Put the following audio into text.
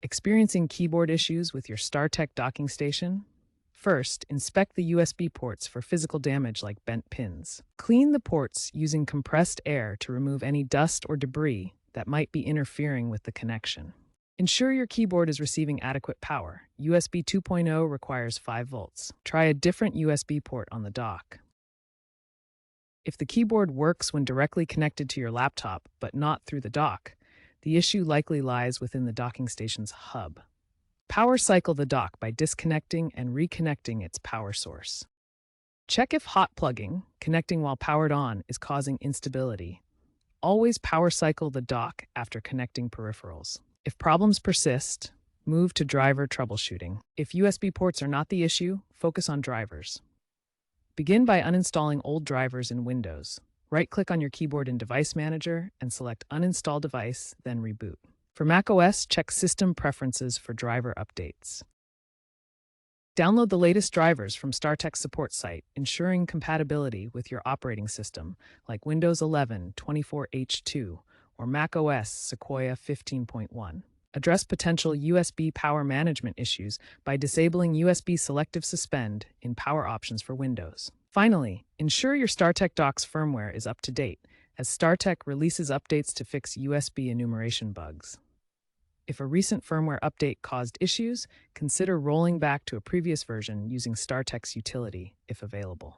Experiencing keyboard issues with your StarTech docking station? First, inspect the USB ports for physical damage like bent pins. Clean the ports using compressed air to remove any dust or debris that might be interfering with the connection. Ensure your keyboard is receiving adequate power. USB 2.0 requires 5 volts. Try a different USB port on the dock. If the keyboard works when directly connected to your laptop, but not through the dock, the issue likely lies within the docking station's hub. Power cycle the dock by disconnecting and reconnecting its power source. Check if hot plugging, connecting while powered on, is causing instability. Always power cycle the dock after connecting peripherals. If problems persist, move to driver troubleshooting. If USB ports are not the issue, focus on drivers. Begin by uninstalling old drivers in Windows. Right-click on your keyboard in Device Manager and select Uninstall Device, then Reboot. For macOS, check System Preferences for driver updates. Download the latest drivers from StarTech's support site, ensuring compatibility with your operating system, like Windows 11 24H2 or macOS Sequoia 15.1. Address potential USB power management issues by disabling USB Selective Suspend in Power Options for Windows. Finally, ensure your StarTech dock's firmware is up to date, as StarTech releases updates to fix USB enumeration bugs. If a recent firmware update caused issues, consider rolling back to a previous version using StarTech's utility, if available.